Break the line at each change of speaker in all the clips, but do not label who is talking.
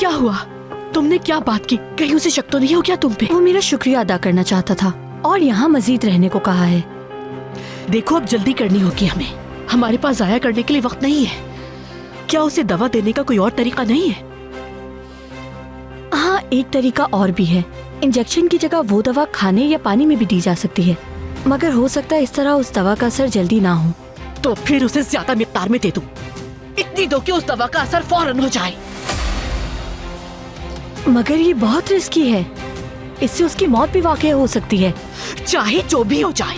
क्या हुआ? तुमने क्या बात की? कहीं उसे शक तो नहीं हो गया तुम पे?
वो मेरा शुक्रिया अदा करना चाहता था और यहाँ मजीद रहने को कहा है।
देखो अब जल्दी करनी होगी हमें, हमारे पास जाया करने के लिए वक्त नहीं है। क्या उसे दवा देने का कोई और तरीका नहीं है?
हाँ, एक तरीका और भी है। इंजेक्शन की जगह वो दवा खाने या पानी में भी दी जा सकती है, मगर हो सकता है इस तरह उस दवा का असर जल्दी ना हो।
तो फिर उसे ज्यादा मिकदार में दे दूं, इतनी दो कि उस दवा का असर फौरन हो जाए।
मगर ये बहुत रिस्की है, इससे उसकी मौत भी वाकई हो सकती है।
चाहे जो भी हो जाए,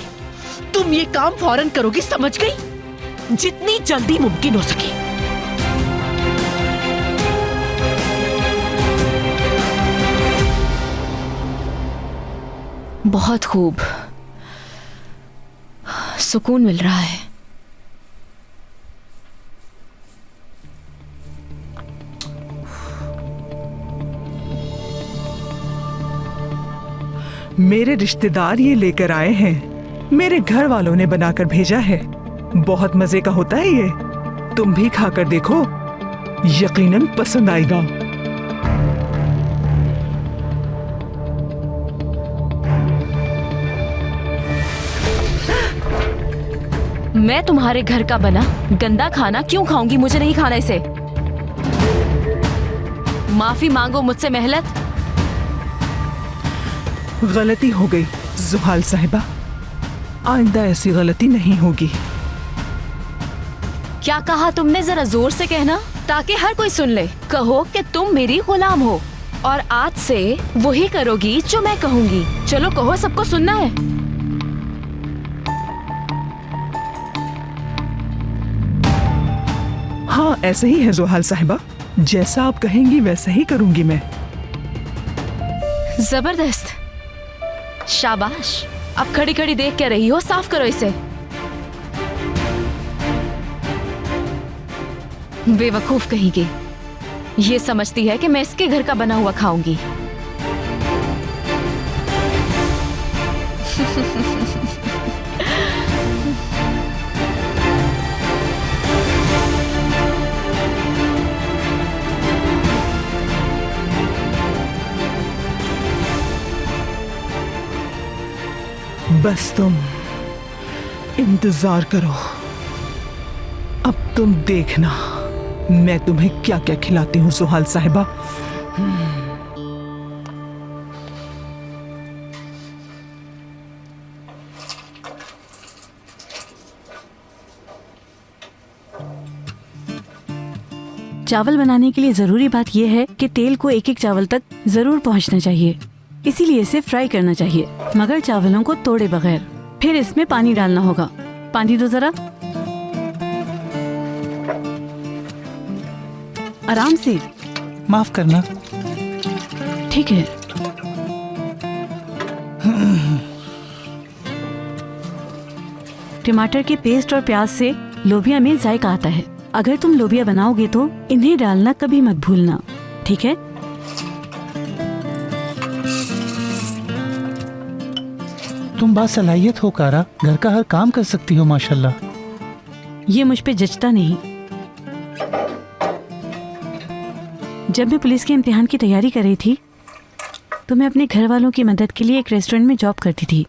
तुम ये काम फौरन करोगी, समझ गई? जितनी जल्दी मुमकिन हो सके।
बहुत खूब, सुकून मिल रहा है।
मेरे रिश्तेदार ये लेकर आए हैं, मेरे घर वालों ने बनाकर भेजा है। बहुत मजे का होता है ये, तुम भी खाकर देखो, यकीनन पसंद आएगा।
मैं तुम्हारे घर का बना गंदा खाना क्यों खाऊंगी? मुझे नहीं खाना इसे। माफी मांगो मुझसे महलत।
गलती हो गई जुहाल साहिबा, आइंदा ऐसी गलती नहीं होगी।
क्या कहा तुमने? जरा जोर से कहना ताकि हर कोई सुन ले। कहो कि तुम मेरी गुलाम हो और आज से वही करोगी जो मैं कहूंगी। चलो कहो, सबको सुनना है।
हाँ, ऐसे ही है जुहाल साहिबा, जैसा आप कहेंगी वैसा ही करूंगी मैं।
जबरदस्त, शाबाश। अब खड़ी खड़ी देख क्या रही हो? साफ करो इसे। बेवकूफ कहेंगी, ये समझती है कि मैं इसके घर का बना हुआ खाऊंगी।
बस तुम इंतजार करो, अब तुम देखना मैं तुम्हें क्या क्या खिलाती हूँ सुहाल साहिबा।
चावल बनाने के लिए जरूरी बात यह है कि तेल को एक एक चावल तक जरूर पहुंचना चाहिए, इसीलिए इसे फ्राई करना चाहिए, मगर चावलों को तोड़े बगैर। फिर इसमें पानी डालना होगा। पानी दो जरा, आराम से।
माफ करना।
ठीक है। टमाटर के पेस्ट और प्याज से लोबिया में जायका आता है। अगर तुम लोबिया बनाओगे तो इन्हें डालना कभी मत भूलना, ठीक है?
तुम बासलाहियत हो कारा, घर का हर काम कर सकती हो माशाल्लाह।
ये मुझ पे जचता नहीं। जब मैं पुलिस के इम्तिहान की तैयारी कर रही थी तो मैं अपने घर वालों की मदद के लिए एक रेस्टोरेंट में जॉब करती थी।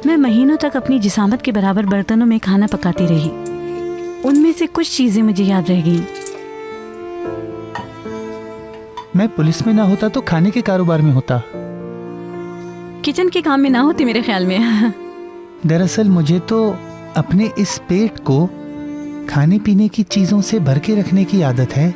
मैं महीनों तक अपनी जिसामत के बराबर बर्तनों में खाना पकाती रही। उनमें से कुछ चीजें मुझे याद रह गईं।
मैं पुलिस में ना होता तो खाने के कारोबार में होता।
किचन के काम में ना होती मेरे ख्याल में।
दरअसल मुझे तो अपने इस पेट को खाने पीने की चीजों से भर के रखने की आदत है।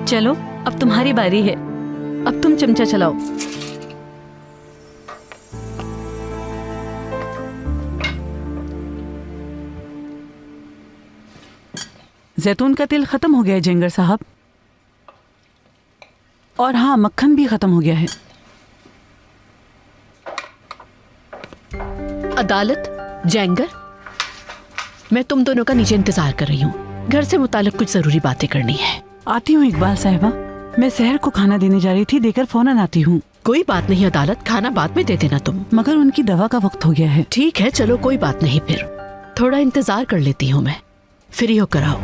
चलो अब तुम्हारी बारी है, अब तुम चमचा चलाओ। जैतून का तेल खत्म हो गया है जेंगर साहब, और हाँ, मक्खन भी खत्म हो गया है।
अदालत, जेंगर, मैं तुम दोनों का नीचे इंतजार कर रही हूँ। घर से मुताल्लिक कुछ जरूरी बातें करनी है।
आती हूँ इकबाल साहिबा। मैं सहर को खाना देने जा रही थी, देकर फौरन आती हूँ।
कोई बात नहीं अदालत, खाना बाद में दे देना तुम।
मगर उनकी दवा का वक्त हो गया है।
ठीक है चलो कोई बात नहीं, फिर थोड़ा इंतजार कर लेती हूँ मैं। फ्री होकर आओ।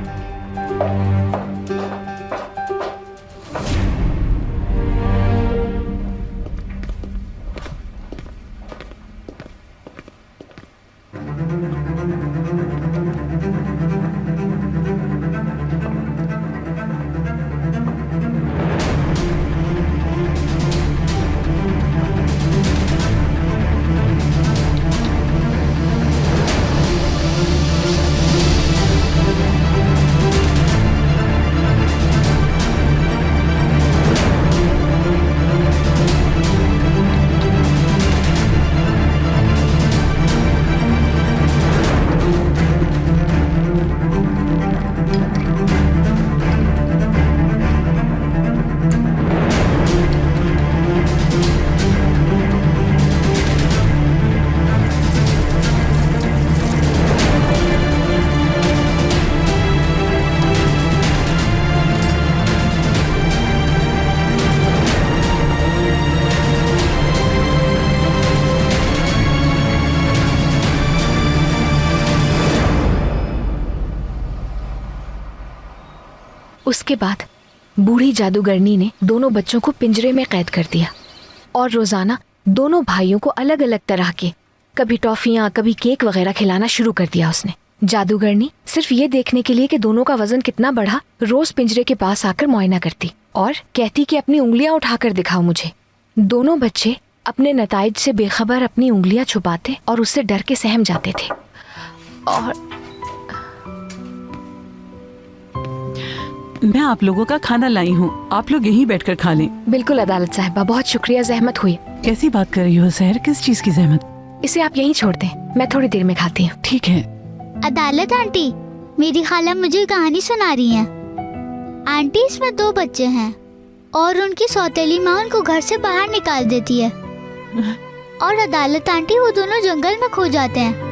उसके बाद बूढ़ी जादूगरनी ने दोनों बच्चों को पिंजरे में कैद कर दिया और रोजाना दोनों भाइयों को अलग अलग तरह के कभी टॉफियां कभी केक वगैरह खिलाना शुरू कर दिया उसने। जादूगरनी सिर्फ ये देखने के लिए कि दोनों का वजन कितना बढ़ा, रोज पिंजरे के पास आकर मुआयना करती और कहती कि अपनी उंगलियां उठाकर दिखाओ मुझे। दोनों बच्चे अपने नताइज से बेखबर अपनी उंगलियां छुपाते और उससे डर के सहम जाते थे। और
मैं आप लोगों का खाना लाई हूँ, आप लोग यहीं बैठकर खा लें।
बिल्कुल अदालत साहिबा, बहुत शुक्रिया, जहमत हुई।
कैसी बात कर रही हो सहर, किस चीज की जहमत?
इसे आप यहीं छोड़ दें, मैं थोड़ी देर में खाती हूँ।
ठीक है।
अदालत आंटी, मेरी खाला मुझे कहानी सुना रही हैं। आंटी इसमें 2 बच्चे हैं और उनकी सौतेली माँ उनको घर से बाहर निकाल देती है और अदालत आंटी वो दोनों जंगल में खो जाते हैं।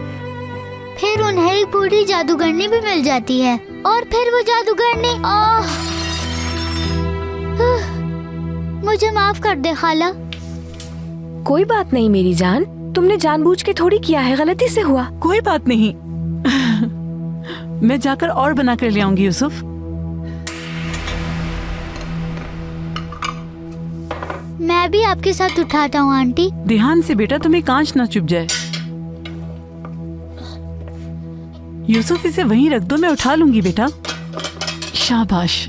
फिर उन्हें एक बूढ़ी जादूगरनी भी मिल जाती है और फिर वो जादूगरनी मुझे माफ कर दे खाला।
कोई बात नहीं मेरी जान, तुमने जानबूझ के थोड़ी किया है, गलती से हुआ।
कोई बात नहीं मैं जाकर और बना कर ले आऊंगी यूसुफ।
मैं भी आपके साथ उठाता हूँ आंटी।
ध्यान से बेटा, तुम्हें कांच ना चुभ जाए। यूसुफ इसे वहीं रख दो, मैं उठा लूंगी बेटा। शाबाश।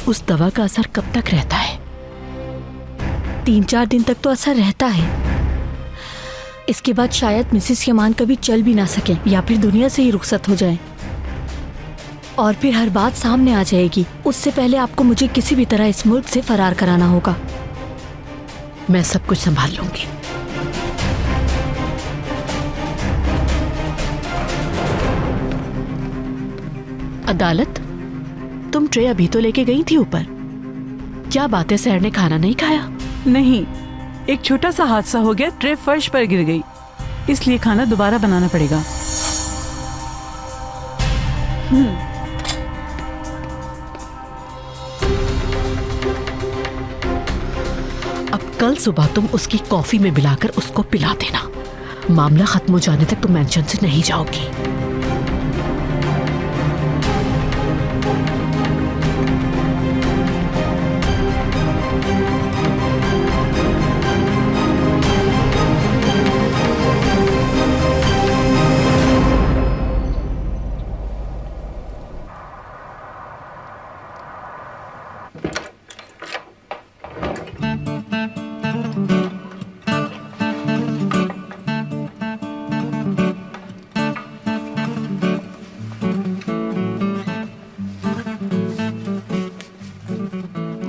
उस दवा का असर कब तक रहता है? 3-4 दिन तक तो असर रहता है। इसके बाद शायद मिसेस यमान कभी चल भी ना सके या फिर दुनिया से ही रुखसत हो जाए और फिर हर बात सामने आ जाएगी। उससे पहले आपको मुझे किसी भी तरह इस मुल्क से फरार कराना होगा। मैं सब कुछ संभाल लूंगी। अदालत, तुम ट्रे अभी तो लेके गई थी ऊपर। क्या बात है, सहर ने खाना नहीं खाया?
नहीं, एक छोटा सा हादसा हो गया, ट्रे फर्श पर गिर गई, इसलिए खाना दोबारा बनाना पड़ेगा।
अब कल सुबह तुम उसकी कॉफी में मिलाकर उसको पिला देना। मामला खत्म हो जाने तक तुम मेंशन से नहीं जाओगी।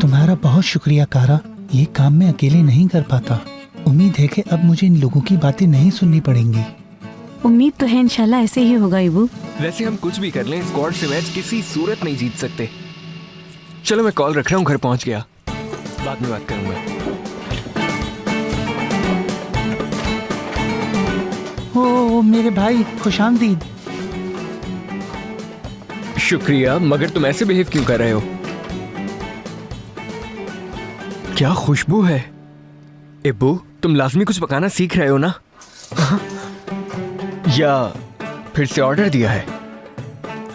तुम्हारा बहुत शुक्रिया कारा, ये काम मैं अकेले नहीं कर पाता। उम्मीद है कि अब मुझे इन लोगों की बातें नहीं सुननी पड़ेंगी।
उम्मीद तो है इंशाल्लाह ऐसे ही होगा इबू।
वैसे हम कुछ भी कर लें, स्क्वाड से मैच किसी सूरत नहीं जीत सकते। चलो मैं कॉल रख रहा हूँ, घर पहुँच गया, बाद में बात करूँगा।
ओ मेरे भाई, खुशामदीद।
शुक्रिया, मगर तुम ऐसे बिहेव क्यों कर रहे हो? क्या खुशबू है। इब्बू, तुम लाजमी कुछ पकाना सीख रहे हो ना? या फिर से ऑर्डर दिया है?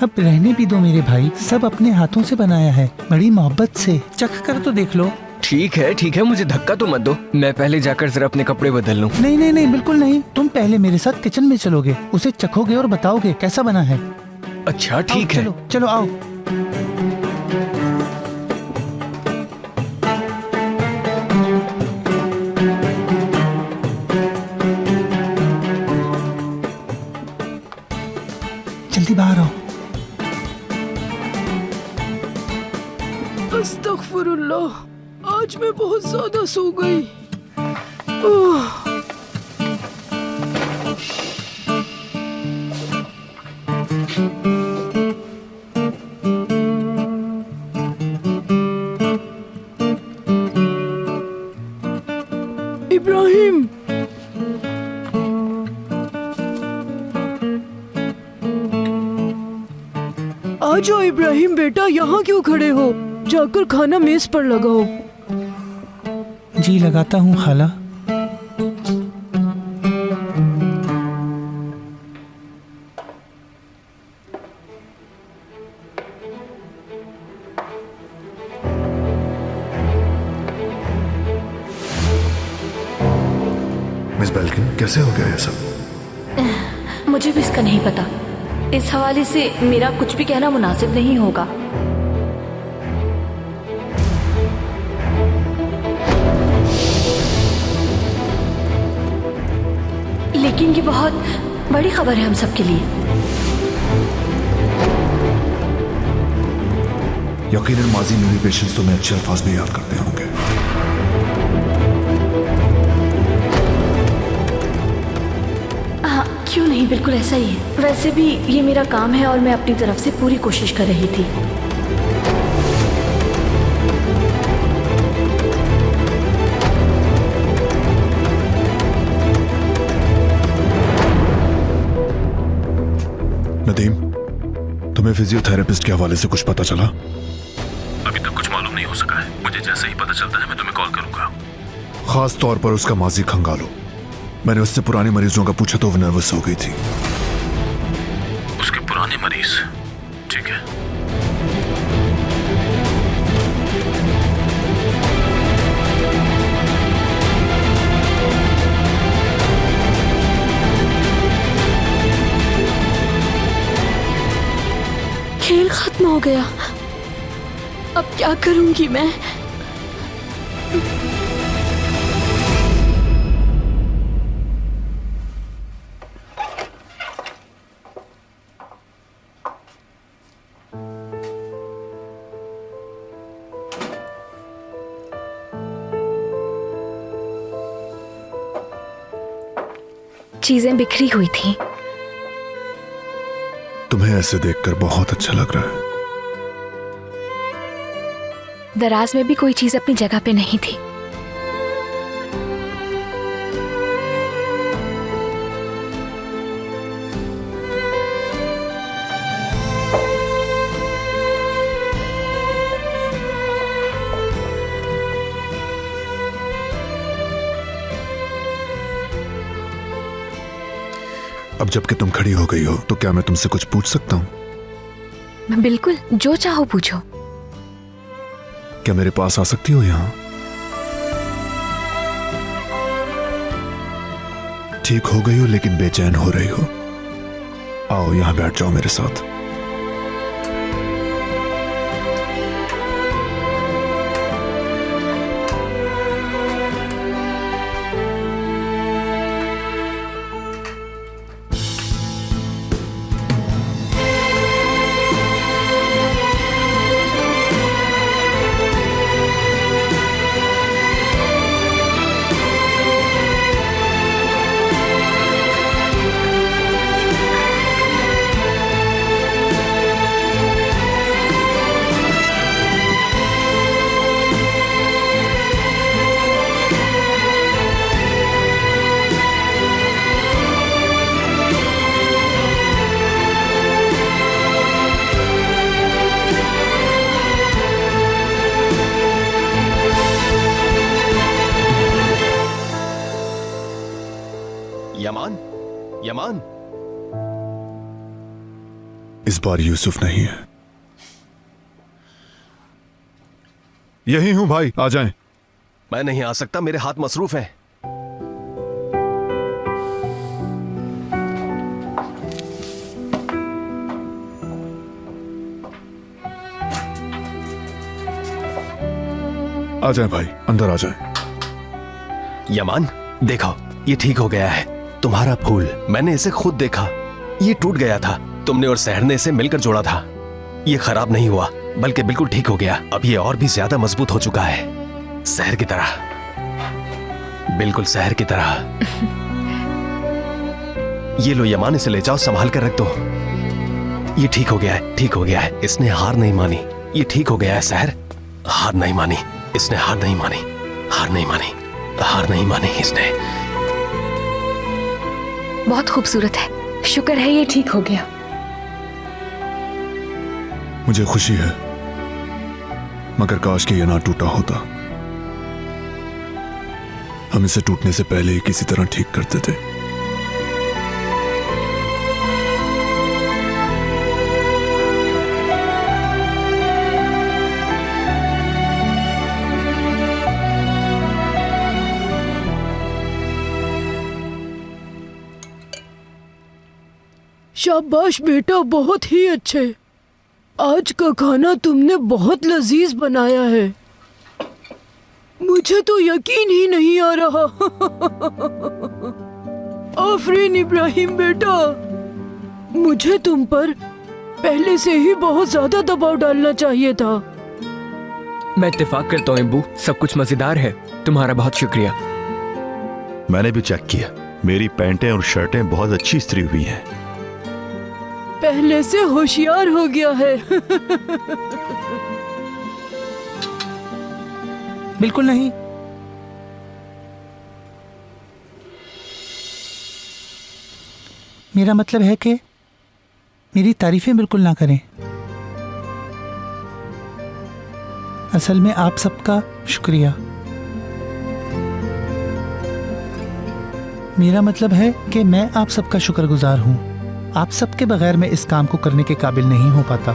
अब रहने भी दो मेरे भाई, सब अपने हाथों से बनाया है, बड़ी मोहब्बत से। चख कर तो देख लो।
ठीक है, मुझे धक्का तो मत दो। मैं पहले जाकर जरा अपने कपड़े बदल लूं।
नहीं नहीं नहीं, बिल्कुल नहीं। तुम पहले मेरे साथ किचन में चलोगे, उसे चखोगे और बताओगे कैसा बना है।
अच्छा ठीक है।
चलो चलो आओ। जल्दी बाहर आओ।
अस्तगफिरुल्लाह, आज मैं बहुत ज्यादा सो गई। ओह। इब्राहिम, आ जाओ इब्राहिम बेटा, यहाँ क्यों खड़े हो? जाकर खाना मेज पर लगाओ।
जी लगाता हूँ खाला।
मिस बेल्किन, कैसे हो गया ये सब?
मुझे भी इसका नहीं पता। इस हवाले से मेरा कुछ भी कहना मुनासिब नहीं होगा। लेकिन ये बहुत बड़ी खबर है हम सब के लिए।
यकीनन माजी में भी पेशेंट्स तुम्हें अच्छे अल्फाज में याद करते होंगे।
हाँ, क्यों नहीं, बिल्कुल ऐसा ही है। वैसे भी ये मेरा काम है और मैं अपनी तरफ से पूरी कोशिश कर रही थी।
नदीम, तुम्हें फिजियोथेरेपिस्ट के हवाले से कुछ पता चला?
अभी तक कुछ मालूम नहीं हो सका है। मुझे जैसे ही पता चलता है मैं तुम्हें कॉल करूंगा।
खास तौर पर उसका माजी खंगालो। मैंने उससे पुराने मरीजों का पूछा तो वो नर्वस हो गई थी।
उसके पुराने मरीज? ठीक है।
खेल खत्म हो गया। अब क्या करूंगी मैं?
चीजें बिखरी हुई थी।
तुम्हें ऐसे देखकर बहुत अच्छा लग रहा है।
दराज में भी कोई चीज अपनी जगह पे नहीं थी।
अब जबकि तुम खड़ी हो गई हो तो क्या मैं तुमसे कुछ पूछ सकता हूँ?
बिल्कुल, जो चाहो पूछो।
क्या मेरे पास आ सकती हो यहाँ? ठीक हो गई हो लेकिन बेचैन हो रही हो। आओ यहाँ बैठ जाओ मेरे साथ।
यमान, यमान।
इस बार यूसुफ नहीं है। यही हूं भाई, आ जाएं।
मैं नहीं आ सकता, मेरे हाथ मसरूफ हैं।
आ जाएं भाई, अंदर आ जाएं।
यमान, देखो ये ठीक हो गया है। तुम्हारा फूल, मैंने इसे खुद देखा। ये टूट गया था, तुमने और सहर ने इसे मिलकर जोड़ा था। ये खराब नहीं हुआ, बल्कि बिल्कुल ठीक हो गया। अब ये और भी ज्यादा मजबूत हो चुका है, सहर की तरह, बिल्कुल सहर की तरह। ये लो यमान, इसे ले जाओ, संभाल कर रख दो। ये ठीक हो गया है, ठीक हो गया है। इसने हार नहीं मानी। ये ठीक हो गया है सहर, हार नहीं मानी इसने, हार नहीं मानी, हार नहीं मानी, हार नहीं मानी इसने।
बहुत खूबसूरत है, शुक्र है ये ठीक हो गया।
मुझे खुशी है, मगर काश कि यह ना टूटा होता। हम इसे टूटने से पहले ही किसी तरह ठीक करते थे।
शाबाश बेटा, बहुत ही अच्छे। आज का खाना तुमने बहुत लजीज बनाया है। मुझे तो यकीन ही नहीं आ रहा। आफरीन इब्राहिम बेटा, मुझे तुम पर पहले से ही बहुत ज्यादा दबाव डालना चाहिए था।
मैं इत्तेफाक करता हूँ अब्बू, सब कुछ मजेदार है। तुम्हारा बहुत शुक्रिया।
मैंने भी चेक किया, मेरी पैंटें और शर्टें बहुत अच्छी इस्त्री हुई हैं।
पहले से होशियार हो गया है।
बिल्कुल नहीं। मेरा मतलब है कि मेरी तारीफें बिल्कुल ना करें। असल में आप सबका शुक्रिया। मेरा मतलब है कि मैं आप सबका शुक्रगुजार हूं। आप सबके बगैर मैं इस काम को करने के काबिल नहीं हो पाता।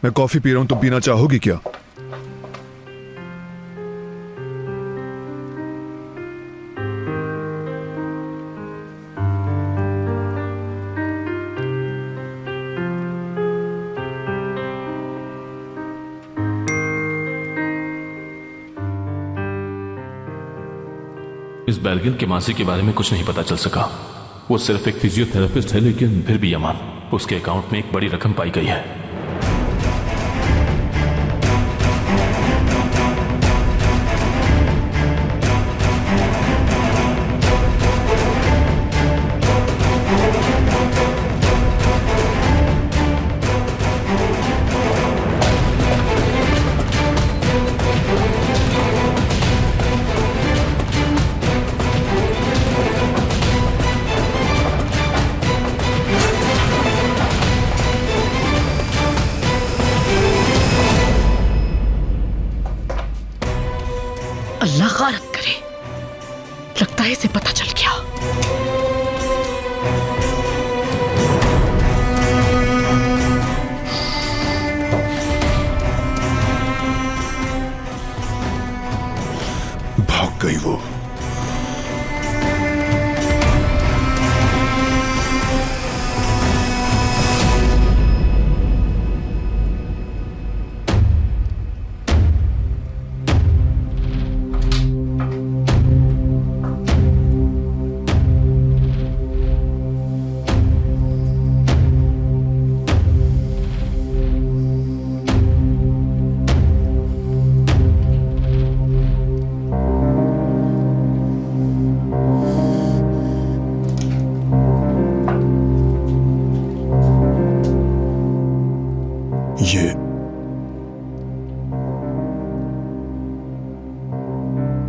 मैं कॉफी पी रहा हूं, तो पीना चाहोगी क्या?
इस बेल्गिन के मासी के बारे में कुछ नहीं पता चल सका। वो सिर्फ एक फिजियोथेरेपिस्ट है, लेकिन फिर भी यमान, उसके अकाउंट में एक बड़ी रकम पाई गई है।
अल्लाह गारत करे, लगता है इसे पता चल गया।
भाग गई वो। ये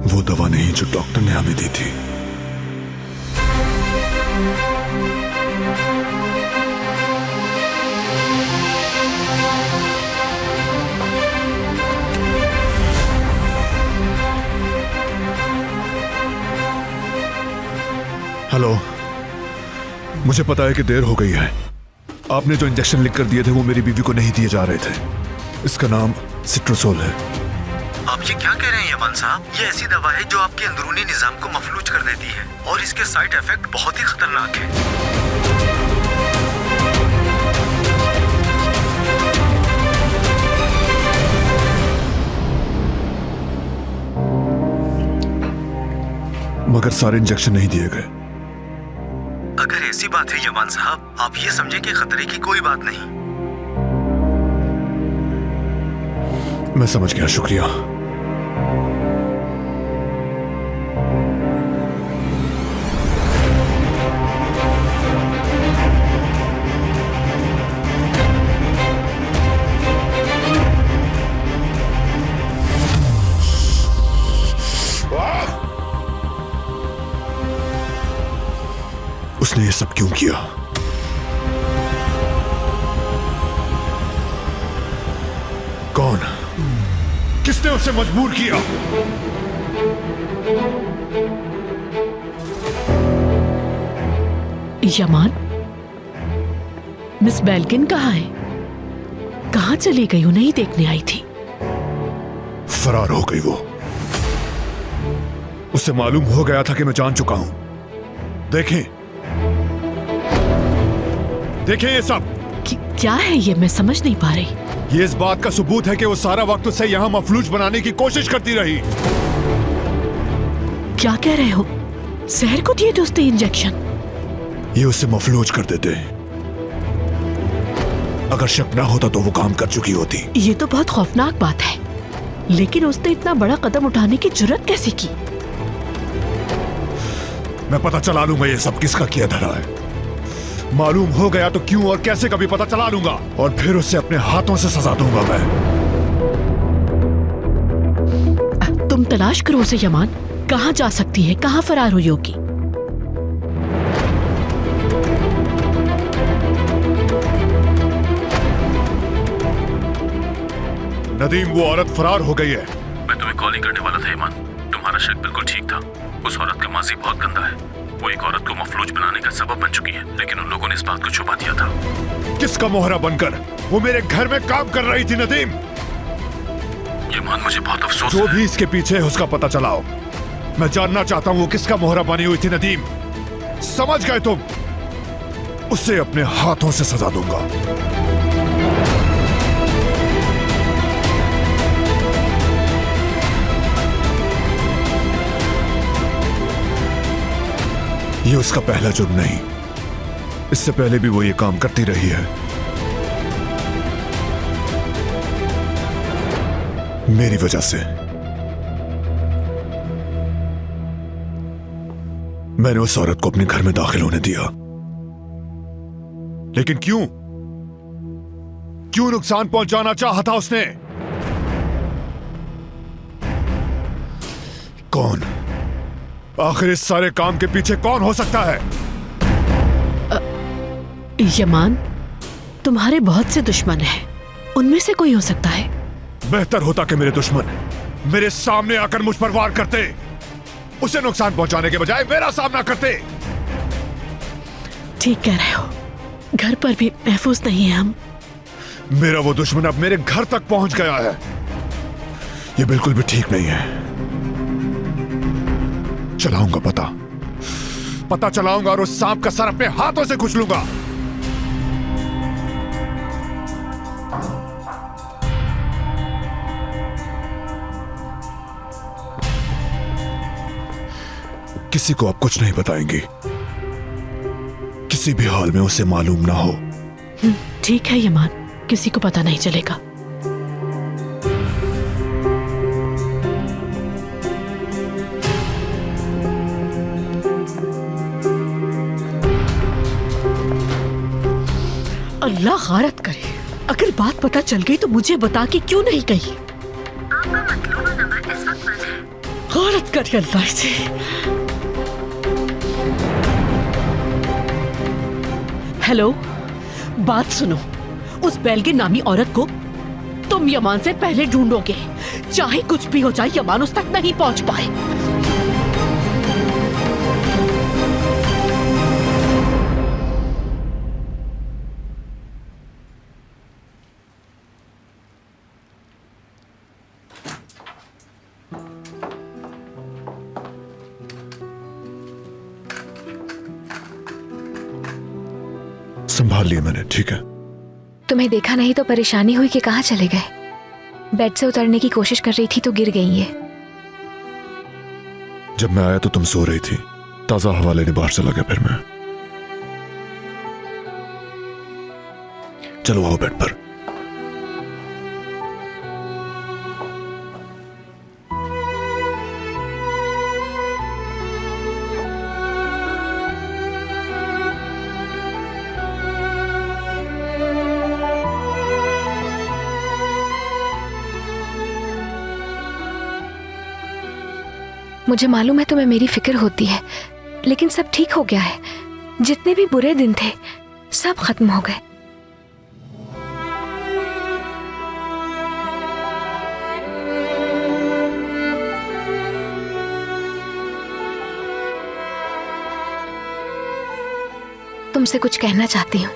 वो दवा नहीं जो डॉक्टर ने हमें दी थी। हेलो, मुझे पता है कि देर हो गई है। आपने जो इंजेक्शन लिख कर दिए थे वो मेरी बीवी को नहीं दिए जा रहे थे। इसका नाम सिट्रोसोल है।
आप ये क्या कह रहे हैं यमान साहब? ये ऐसी दवा है जो आपके अंदरूनी निजाम को मफलूज कर देती है और इसके साइड इफेक्ट बहुत ही खतरनाक है।
मगर सारे इंजेक्शन नहीं दिए गए।
अगर ऐसी बात है यमान साहब, आप ये समझें कि खतरे की कोई बात नहीं।
मैं समझ गया, शुक्रिया। उसने ये सब क्यों किया? कौन? किसने उसे मजबूर किया?
यमान, मिस बेल्किन कहाँ है? कहाँ चली गई? उन्हें ही देखने आई थी।
फरार हो गई वो। उसे मालूम हो गया था कि मैं जान चुका हूं। देखें, देखें ये सब।
क्या है ये? मैं समझ नहीं पा रही।
ये इस बात का सबूत है कि वो सारा वक्त उसे यहां मफलूज बनाने की कोशिश करती रही।
क्या कह रहे हो? सहर को दिए थे उसने इंजेक्शन?
ये उसे मफलूज कर देते। अगर शक ना होता तो वो काम कर चुकी होती।
ये तो बहुत खौफनाक बात है, लेकिन उसने इतना बड़ा कदम उठाने की जुर्रत कैसे की?
मैं पता चला लूंगा ये सब किसका किया धरा है। मालूम हो गया तो क्यों और कैसे कभी पता चला लूंगा, और फिर उसे अपने हाथों से सजा दूंगा मैं।
तुम तलाश करो उसे यमान। कहाँ जा सकती है? कहाँ फरार हुई होगी?
नदीम, वो औरत फरार हो गई है।
मैं तुम्हें कॉल ही करने वाला था ईमान। तुम्हारा शक बिल्कुल ठीक था। उस औरत का माजी बहुत गंदा है। वो एक औरत को मफलूज बनाने का सबब बन चुकी है, लेकिन उन लोगों ने इस बात को छुपा दिया था।
किसका मोहरा बनकर? वो मेरे घर में काम कर रही थी नदीम।
ईमान, मुझे बहुत अफसोस
जो
है।
भी इसके पीछे है उसका पता चलाओ। मैं जानना चाहता हूँ वो किसका मोहरा बनी हुई थी नदीम। समझ गए तुम? उसे अपने हाथों से सजा दूंगा। ये उसका पहला जुर्म नहीं। इससे पहले भी वो ये काम करती रही है। मेरी वजह से। मैंने उस औरत को अपने घर में दाखिल होने दिया। लेकिन क्यों? क्यों नुकसान पहुंचाना चाहा था उसने? कौन? आखिर इस सारे काम के पीछे कौन हो सकता है?
यमान, तुम्हारे बहुत से दुश्मन हैं। उनमें से कोई हो सकता है।
बेहतर होता कि मेरे दुश्मन मेरे सामने आकर मुझ पर वार करते। उसे नुकसान पहुंचाने के बजाय मेरा सामना करते।
ठीक कह रहे हो। घर पर भी महफूज नहीं है हम।
मेरा वो दुश्मन अब मेरे घर तक पहुंच गया है। ये बिल्कुल भी ठीक नहीं है। चलाऊंगा पता चलाऊंगा और उस सांप का सर अपने हाथों से कुचलूंगा। किसी को आप कुछ नहीं बताएंगी। किसी भी हाल में उसे मालूम ना हो।
ठीक है यमान, किसी को पता नहीं चलेगा। अल्लाह गारत करे, अगर बात पता चल गई तो मुझे बता के क्यों नहीं कही? आपका मतलूबा नंबर इस वक्त बंद है। गारत करे अल्लाह से। हेलो, बात सुनो। उस बेलगिन नामी औरत को तुम यमान से पहले ढूंढोगे। चाहे कुछ भी हो जाए, यमान उस तक नहीं पहुंच पाए।
संभाल लिया मैंने, ठीक है।
तुम्हें देखा नहीं तो परेशानी हुई कि कहाँ चले गए? बेड से उतरने की कोशिश कर रही थी तो गिर गई है।
जब मैं आया तो तुम सो रही थी। ताजा हवा लेने बाहर चला गया, फिर मैं। चलो आओ बेड पर।
मुझे मालूम है तुम्हें मेरी फिक्र होती है, लेकिन सब ठीक हो गया है। जितने भी बुरे दिन थे सब खत्म हो गए। तुमसे कुछ कहना चाहती हूँ।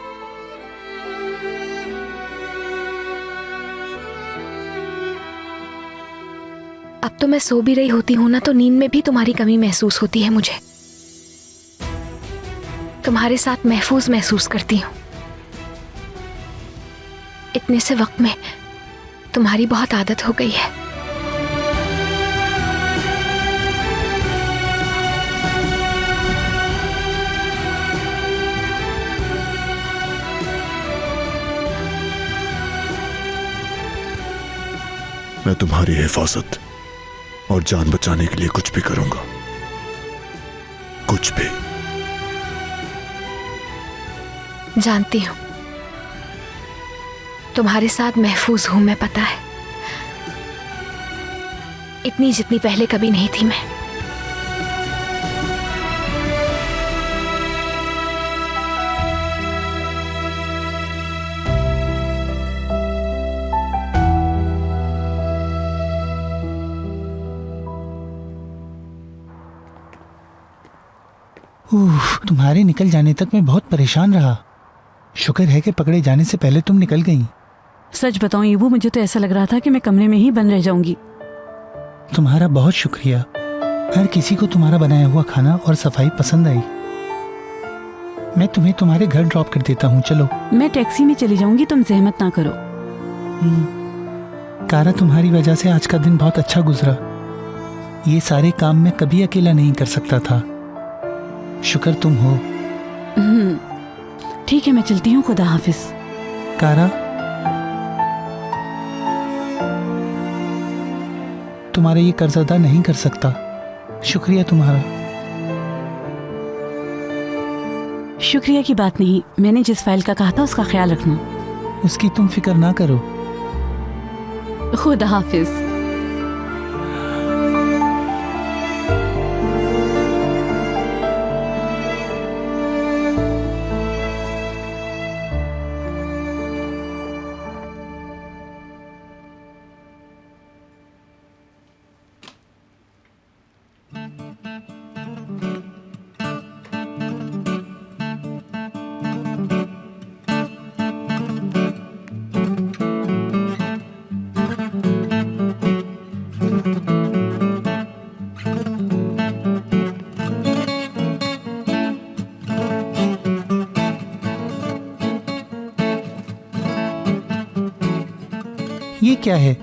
अब तो मैं सो भी रही होती हूँ ना, तो नींद में भी तुम्हारी कमी महसूस होती है। मुझे तुम्हारे साथ महफूज महसूस करती हूँ। इतने से वक्त में तुम्हारी बहुत आदत हो गई है।
मैं तुम्हारी हिफाजत और जान बचाने के लिए कुछ भी करूंगा, कुछ भी।
जानती हूं, तुम्हारे साथ महफूज हूं मैं, पता है। इतनी जितनी पहले कभी नहीं थी मैं।
तुम्हारे निकल जाने तक मैं बहुत परेशान रहा। शुक्र है कि पकड़े जाने से पहले तुम निकल गईं।
सच बताऊं ईबू, मुझे तो ऐसा लग रहा था कि मैं कमरे में ही बंद रह जाऊंगी।
तुम्हारा बहुत शुक्रिया। हर किसी को तुम्हारा बनाया हुआ खाना और सफाई पसंद आई। मैं तुम्हें तुम्हारे घर ड्रॉप कर देता हूँ, चलो।
मैं टैक्सी में चली जाऊंगी, तुम जहमत ना करो।
कारा, तुम्हारी वजह से आज का दिन बहुत अच्छा गुजरा। ये सारे काम मैं कभी अकेला नहीं कर सकता था। शुक्र तुम हो।
ठीक है, मैं चलती हूँ, खुदा हाफिज।
कारा, तुम्हारा ये कर्ज अदा नहीं कर सकता। शुक्रिया तुम्हारा।
शुक्रिया की बात नहीं, मैंने जिस फाइल का कहा था उसका ख्याल रखना।
उसकी तुम फिक्र ना करो।
खुदा हाफिज।
ये क्या है?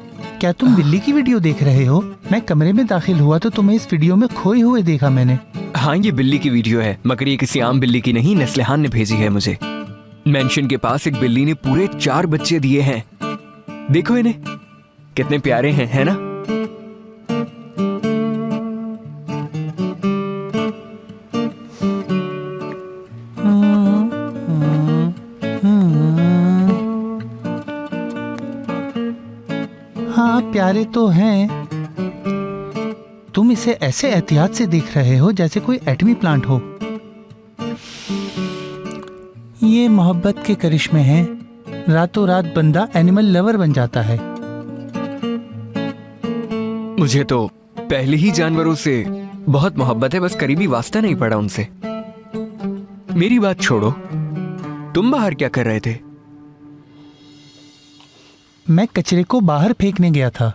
क्या तुम बिल्ली की वीडियो देख रहे हो? मैं कमरे में दाखिल हुआ तो तुम्हें इस वीडियो में खोए हुए देखा मैंने।
हाँ, ये बिल्ली की वीडियो है, मगर ये किसी आम बिल्ली की नहीं, नस्लिहान ने भेजी है मुझे। मेंशन के पास एक बिल्ली ने पूरे 4 बच्चे दिए हैं। देखो इन्हें, कितने प्यारे हैं, है ना?
हाँ, प्यारे तो हैं। तुम इसे ऐसे एहतियात से देख रहे हो जैसे कोई एटमी प्लांट हो। ये मोहब्बत के करिश्मे हैं। रातों रात बंदा एनिमल लवर बन जाता है।
मुझे तो पहले ही जानवरों से बहुत मोहब्बत है, बस करीबी वास्ता नहीं पड़ा उनसे। मेरी बात छोड़ो, तुम बाहर क्या कर रहे थे?
मैं कचरे को बाहर फेंकने गया था।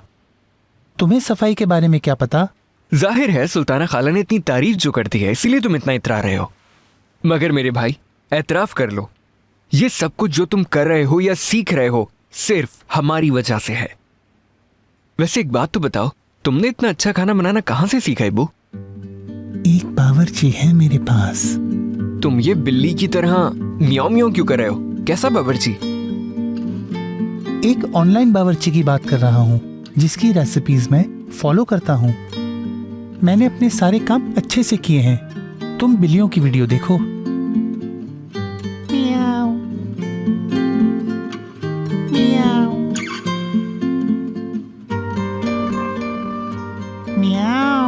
तुम्हें सफाई के बारे में क्या पता?
जाहिर है सुल्ताना खाला ने इतनी तारीफ जो करती है इसीलिए तुम इतना इतरा रहे हो। मगर मेरे भाई, एतराफ कर लो, ये सब कुछ जो तुम कर रहे हो या सीख रहे हो सिर्फ हमारी वजह से है। वैसे एक बात तो बताओ, तुमने इतना अच्छा खाना बनाना कहां से सीखा इब्बू?
एक बावर्ची है मेरे पास।
तुम ये बिल्ली की तरह म्याऊं म्याऊं क्यों कर रहे हो? कैसा बावर्ची?
एक ऑनलाइन बावर्ची की बात कर रहा हूँ जिसकी रेसिपीज मैं फॉलो करता हूँ। मैंने अपने सारे काम अच्छे से किए हैं। तुम बिल्लियों की वीडियो देखो। म्याऊ, म्याऊ, म्याऊ।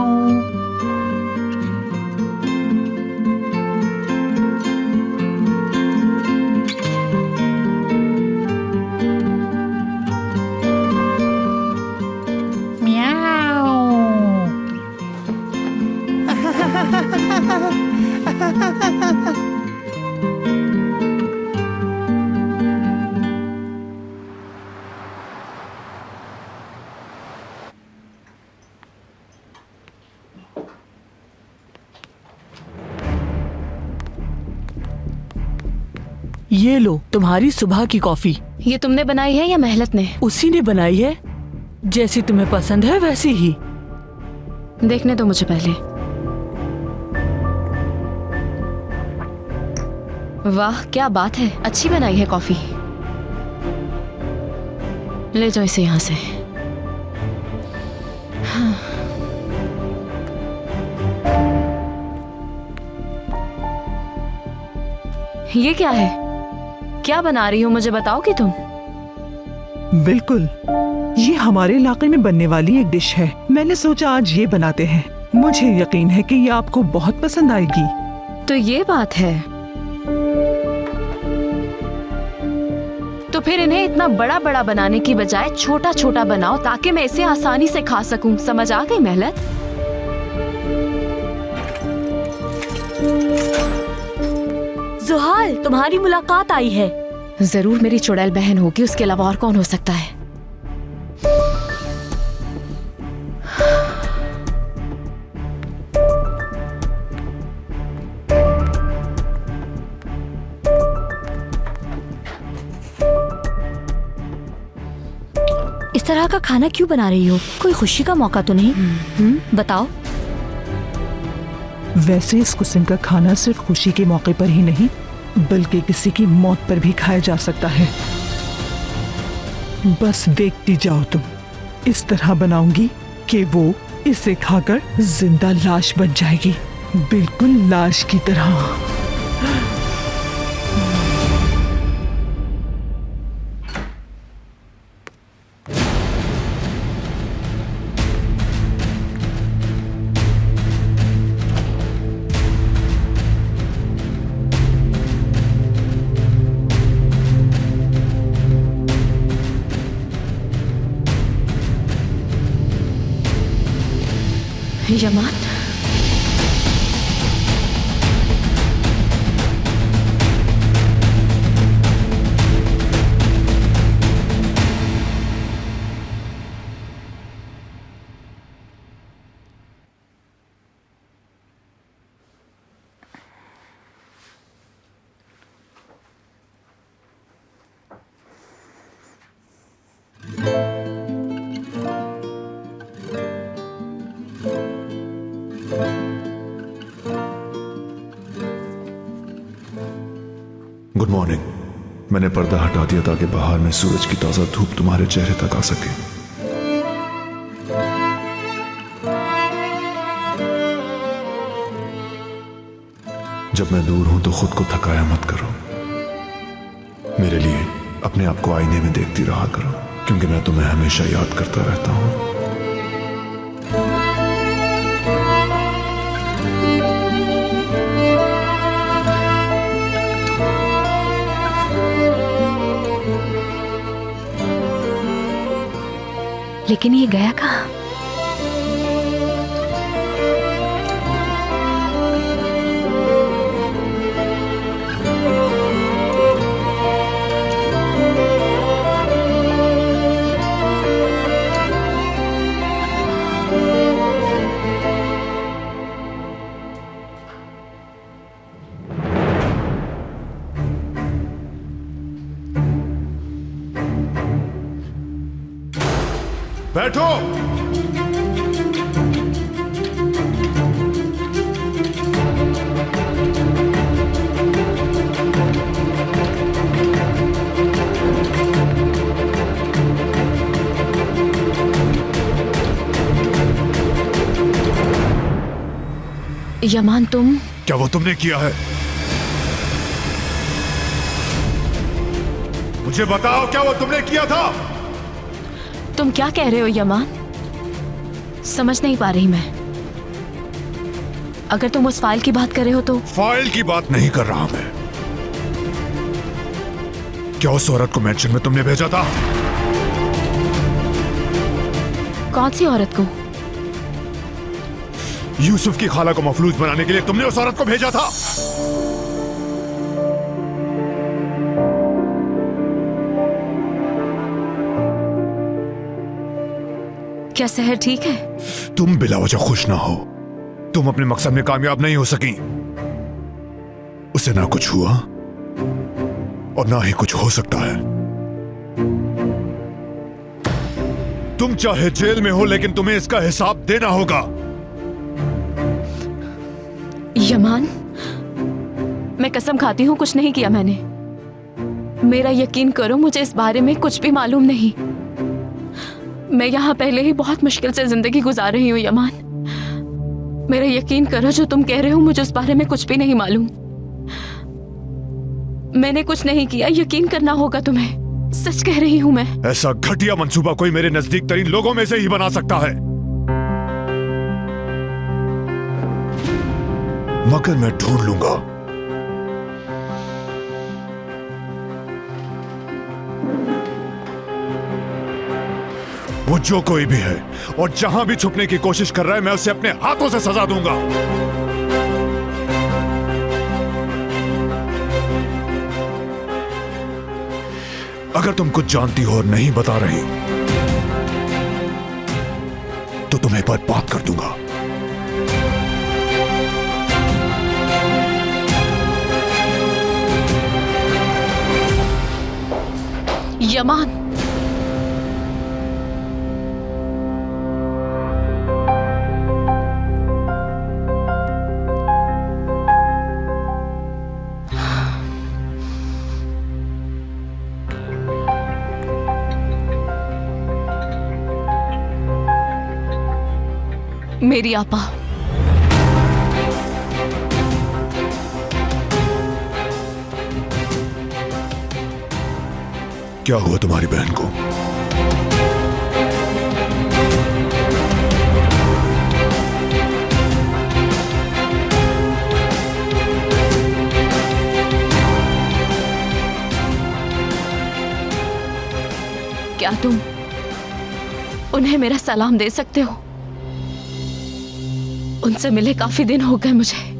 ये लो तुम्हारी सुबह की कॉफी।
ये तुमने बनाई है या मेहलत ने?
उसी ने बनाई है, जैसी तुम्हें पसंद है वैसी ही।
देखने दो मुझे पहले। वाह क्या बात है, अच्छी बनाई है कॉफी। ले जाओ इसे यहां से। हाँ। ये क्या है? क्या बना रही हो मुझे बताओगी तुम?
बिल्कुल, ये हमारे इलाके में बनने वाली एक डिश है। मैंने सोचा आज ये बनाते हैं। मुझे यकीन है कि ये आपको बहुत पसंद आएगी।
तो ये बात है। तो फिर इन्हें इतना बड़ा बड़ा बनाने की बजाय छोटा छोटा बनाओ ताकि मैं इसे आसानी से खा सकूं। समझ आ गई मेहलत?
जुहाल, तुम्हारी मुलाकात आई है।
जरूर मेरी चुड़ैल बहन होगी, उसके अलावा और कौन हो सकता है?
इस तरह का खाना क्यों बना रही हो? कोई खुशी का मौका तो नहीं? बताओ।
वैसे इस किस्म का खाना सिर्फ खुशी के मौके पर ही नहीं बल्कि किसी की मौत पर भी खाया जा सकता है। बस देखती जाओ तुम। इस तरह बनाऊंगी कि वो इसे खाकर जिंदा लाश बन जाएगी, बिल्कुल लाश की तरह।
यमान,
गुड मॉर्निंग। मैंने पर्दा हटा दिया ताकि बाहर में सूरज की ताजा धूप तुम्हारे चेहरे तक आ सके। जब मैं दूर हूं तो खुद को थकाया मत करो। मेरे लिए अपने आप को आईने में देखती रहा करो, क्योंकि मैं तुम्हें हमेशा याद करता रहता हूं।
लेकिन ये गया कहाँ?
बैठो।
यमान, तुम?
क्या वो तुमने किया है? मुझे बताओ, क्या वो तुमने किया था?
तुम क्या कह रहे हो यमान? समझ नहीं पा रही मैं। अगर तुम उस फाइल की बात कर रहे हो तो।
फाइल की बात नहीं कर रहा मैं। क्या उस औरत को मेंशन में तुमने भेजा था?
कौन सी औरत को?
यूसुफ की खाला को मफलूज बनाने के लिए तुमने उस औरत को भेजा था।
क्या सहर ठीक है?
तुम बिला वजह खुश ना हो। तुम अपने मकसद में कामयाब नहीं हो सकी। उसे ना कुछ हुआ और ना ही कुछ हो सकता है। तुम चाहे जेल में हो, लेकिन तुम्हें इसका हिसाब देना होगा।
यमान, मैं कसम खाती हूं कुछ नहीं किया मैंने। मेरा यकीन करो, मुझे इस बारे में कुछ भी मालूम नहीं। मैं यहाँ पहले ही बहुत मुश्किल से जिंदगी गुजार रही हूँ यमान। मेरा यकीन करो, जो तुम कह रहे हो मुझे उस बारे में कुछ भी नहीं मालूम। मैंने कुछ नहीं किया, यकीन करना होगा तुम्हें। सच कह रही हूँ मैं।
ऐसा घटिया मंसूबा कोई मेरे नजदीक तरीन लोगों में से ही बना सकता है, मगर मैं ढूंढ लूंगा। वो जो कोई भी है और जहां भी छुपने की कोशिश कर रहा है, मैं उसे अपने हाथों से सजा दूंगा। अगर तुम कुछ जानती हो और नहीं बता रही तो तुम्हें बर्बाद कर दूंगा।
यमान, मेरी आपा,
क्या हुआ तुम्हारी बहन को?
क्या तुम उन्हें मेरा सलाम दे सकते हो? उनसे मिले काफी दिन हो गए मुझे।